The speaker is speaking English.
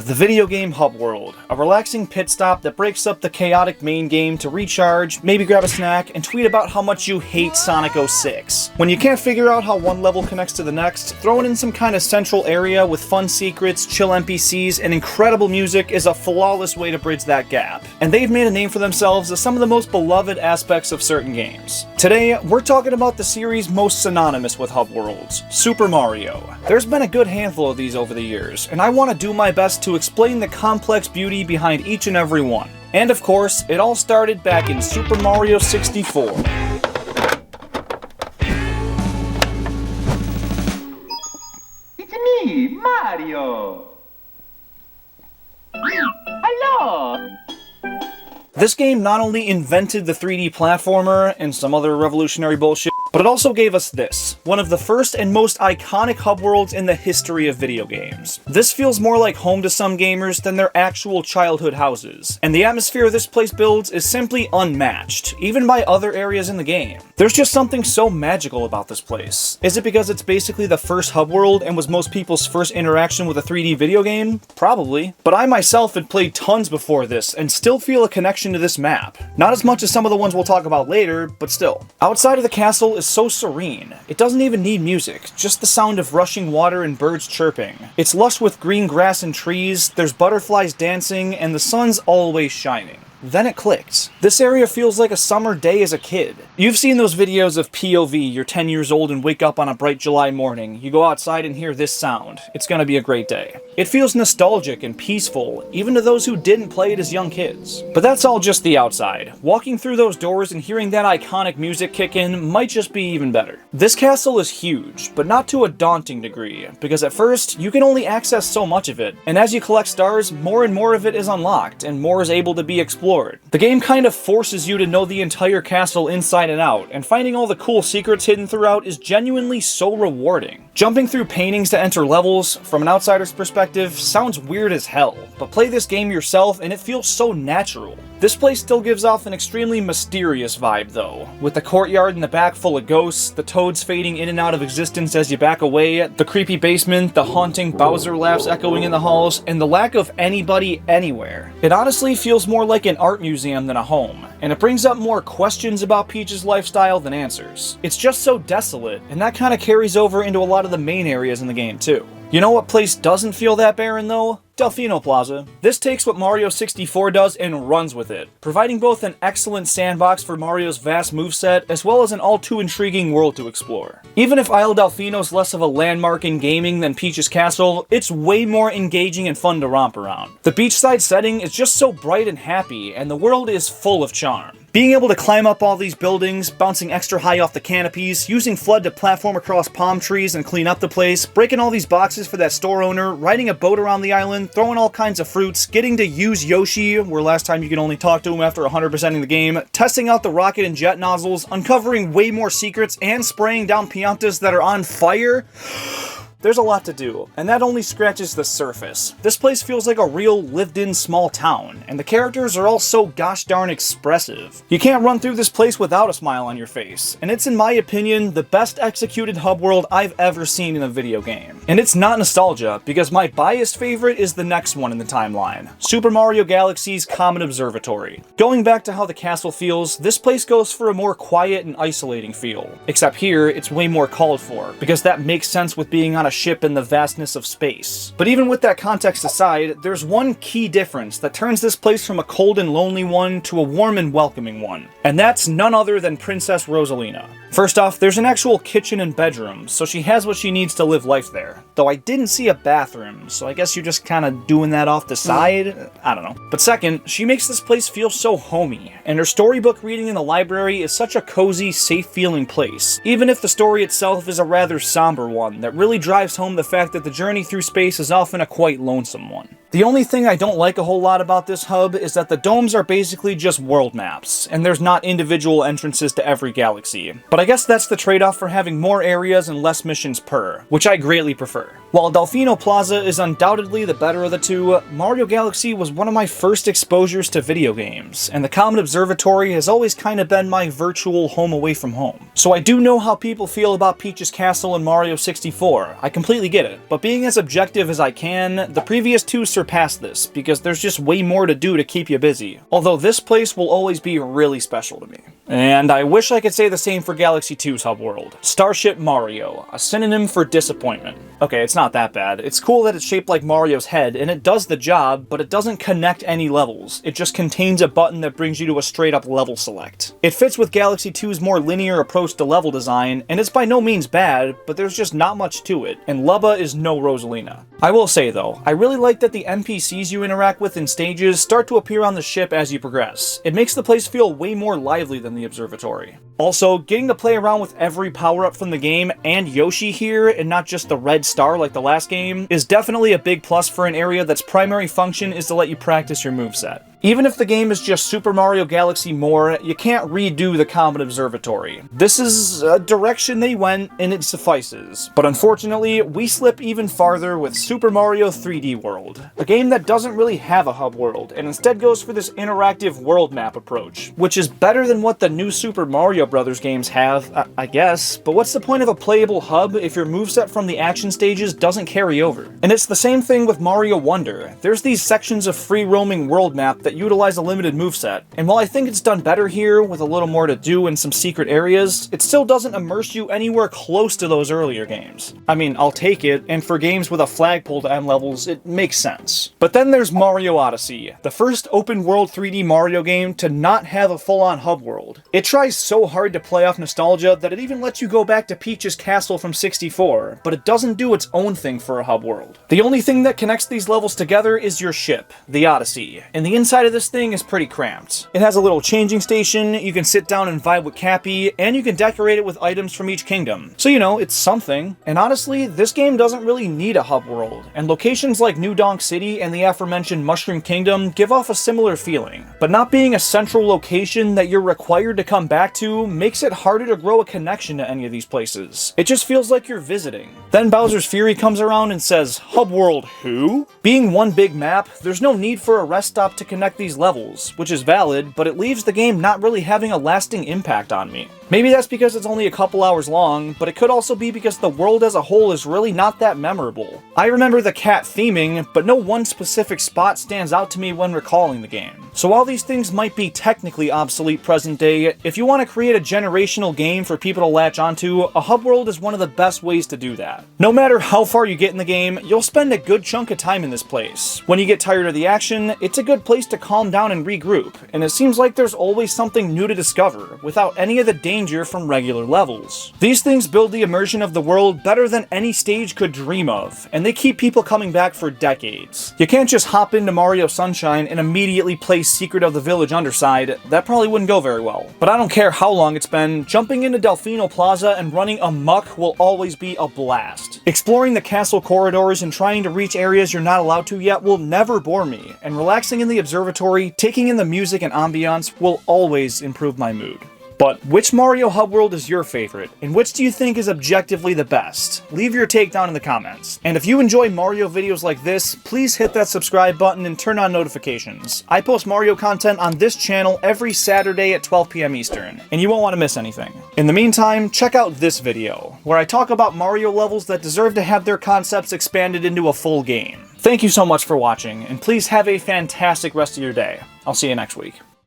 The video game hub world, a relaxing pit stop that breaks up the chaotic main game to recharge, maybe grab a snack, and tweet about how much you hate Sonic 06. When you can't figure out how one level connects to the next, throwing in some kind of central area with fun secrets, chill NPCs, and incredible music is a flawless way to bridge that gap. And they've made a name for themselves as some of the most beloved aspects of certain games. Today, we're talking about the series most synonymous with hub worlds, Super Mario. There's been a good handful of these over the years, and I want to do my best to explain the complex beauty behind each and every one. And of course, it all started back in Super Mario 64. It's me, Mario! Hello! This game not only invented the 3D platformer and some other revolutionary bullshit, but it also gave us this, one of the first and most iconic hub worlds in the history of video games. This feels more like home to some gamers than their actual childhood houses, and the atmosphere this place builds is simply unmatched, even by other areas in the game. There's just something so magical about this place. Is it because it's basically the first hub world and was most people's first interaction with a 3D video game? Probably. But I myself had played tons before this and still feel a connection to this map. Not as much as some of the ones we'll talk about later, but still. Outside of the castle is so serene. It doesn't even need music, just the sound of rushing water and birds chirping. It's lush with green grass and trees, there's butterflies dancing, and the sun's always shining. Then it clicked. This area feels like a summer day as a kid. You've seen those videos of POV, you're 10 years old and wake up on a bright July morning. You go outside and hear this sound. It's gonna be a great day. It feels nostalgic and peaceful, even to those who didn't play it as young kids. But that's all just the outside. Walking through those doors and hearing that iconic music kick in might just be even better. This castle is huge, but not to a daunting degree, because at first, you can only access so much of it, and as you collect stars, more and more of it is unlocked, and more is able to be explored. The game kind of forces you to know the entire castle inside and out, and finding all the cool secrets hidden throughout is genuinely so rewarding. Jumping through paintings to enter levels, from an outsider's perspective, sounds weird as hell, but play this game yourself and it feels so natural. This place still gives off an extremely mysterious vibe though, with the courtyard in the back full of ghosts, the toads fading in and out of existence as you back away, the creepy basement, the haunting Bowser laughs echoing in the halls, and the lack of anybody anywhere. It honestly feels more like an art museum than a home, and it brings up more questions about Peach's lifestyle than answers. It's just so desolate, and that kind of carries over into a lot of the main areas in the game too. You know what place doesn't feel that barren though? Delfino Plaza. This takes what Mario 64 does and runs with it, providing both an excellent sandbox for Mario's vast moveset, as well as an all-too intriguing world to explore. Even if Isle Delfino's less of a landmark in gaming than Peach's Castle, it's way more engaging and fun to romp around. The beachside setting is just so bright and happy, and the world is full of charm. Being able to climb up all these buildings, bouncing extra high off the canopies, using FLUDD to platform across palm trees and clean up the place, breaking all these boxes for that store owner, riding a boat around the island, throwing all kinds of fruits, getting to use Yoshi, where last time you could only talk to him after 100%ing the game, testing out the rocket and jet nozzles, uncovering way more secrets, and spraying down piantas that are on fire. There's a lot to do, and that only scratches the surface. This place feels like a real lived-in small town, and the characters are all so gosh darn expressive. You can't run through this place without a smile on your face, and it's in my opinion the best executed hub world I've ever seen in a video game. And it's not nostalgia, because my biased favorite is the next one in the timeline, Super Mario Galaxy's Comet Observatory. Going back to how the castle feels, this place goes for a more quiet and isolating feel. Except here, it's way more called for, because that makes sense with being on a ship in the vastness of space. But even with that context aside, there's one key difference that turns this place from a cold and lonely one to a warm and welcoming one. And that's none other than Princess Rosalina. First off, there's an actual kitchen and bedroom, so she has what she needs to live life there. Though I didn't see a bathroom, so I guess you're just kinda doing that off the side? I don't know. But second, she makes this place feel so homey, and her storybook reading in the library is such a cozy, safe-feeling place, even if the story itself is a rather somber one that really drives home the fact that the journey through space is often a quite lonesome one. The only thing I don't like a whole lot about this hub is that the domes are basically just world maps, and there's not individual entrances to every galaxy. But I guess that's the trade-off for having more areas and less missions per, which I greatly prefer. While Delfino Plaza is undoubtedly the better of the two, Mario Galaxy was one of my first exposures to video games, and the Comet Observatory has always kind of been my virtual home away from home. So I do know how people feel about Peach's Castle and Mario 64, I completely get it, but being as objective as I can, the previous two surpass this, because there's just way more to do to keep you busy, although this place will always be really special to me. And I wish I could say the same for Galaxy 2's hub world. Starship Mario, a synonym for disappointment. Okay, it's not that bad. It's cool that it's shaped like Mario's head, and it does the job, but it doesn't connect any levels. It just contains a button that brings you to a straight-up level select. It fits with Galaxy 2's more linear approach to level design, and it's by no means bad, but there's just not much to it, and Lubba is no Rosalina. I will say though, I really like that the NPCs you interact with in stages start to appear on the ship as you progress. It makes the place feel way more lively than the Observatory. Also, getting to play around with every power-up from the game and Yoshi here, and not just the red star like the last game, is definitely a big plus for an area that's primary function is to let you practice your moveset. Even if the game is just Super Mario Galaxy more, you can't redo the Comet Observatory. This is a direction they went, and it suffices. But unfortunately, we slip even farther with Super Mario 3D World, a game that doesn't really have a hub world, and instead goes for this interactive world map approach, which is better than what the new Super Mario Bros. Games have, I guess, but what's the point of a playable hub if your moveset from the action stages doesn't carry over? And it's the same thing with Mario Wonder. There's these sections of free-roaming world map that utilize a limited moveset, and while I think it's done better here with a little more to do in some secret areas, it still doesn't immerse you anywhere close to those earlier games. I mean, I'll take it, and for games with a flagpole to end levels, it makes sense. But then there's Mario Odyssey, the first open-world 3D Mario game to not have a full-on hub world. It tries so hard to play off nostalgia that it even lets you go back to Peach's Castle from 64, but it doesn't do its own thing for a hub world. The only thing that connects these levels together is your ship, the Odyssey, and the inside of this thing is pretty cramped. It has a little changing station, you can sit down and vibe with Cappy, and you can decorate it with items from each kingdom. So you know, it's something. And honestly, this game doesn't really need a hub world, and locations like New Donk City and the aforementioned Mushroom Kingdom give off a similar feeling. But not being a central location that you're required to come back to makes it harder to grow a connection to any of these places. It just feels like you're visiting. Then Bowser's Fury comes around and says, "Hub world who?" Being one big map, there's no need for a rest stop to connect these levels, which is valid, but it leaves the game not really having a lasting impact on me. Maybe that's because it's only a couple hours long, but it could also be because the world as a whole is really not that memorable. I remember the cat theming, but no one specific spot stands out to me when recalling the game. So while these things might be technically obsolete present day, if you want to create a generational game for people to latch onto, a hub world is one of the best ways to do that. No matter how far you get in the game, you'll spend a good chunk of time in this place. When you get tired of the action, it's a good place to calm down and regroup, and it seems like there's always something new to discover, without any of the danger from regular levels. These things build the immersion of the world better than any stage could dream of, and they keep people coming back for decades. You can't just hop into Mario Sunshine and immediately play Secret of the Village Underside. That probably wouldn't go very well. But I don't care how long it's been, jumping into Delfino Plaza and running amok will always be a blast. Exploring the castle corridors and trying to reach areas you're not allowed to yet will never bore me, and relaxing in the observatory, taking in the music and ambiance will always improve my mood. But which Mario hub world is your favorite, and which do you think is objectively the best? Leave your take down in the comments. And if you enjoy Mario videos like this, please hit that subscribe button and turn on notifications. I post Mario content on this channel every Saturday at 12 PM Eastern, and you won't want to miss anything. In the meantime, check out this video, where I talk about Mario levels that deserve to have their concepts expanded into a full game. Thank you so much for watching, and please have a fantastic rest of your day. I'll see you next week.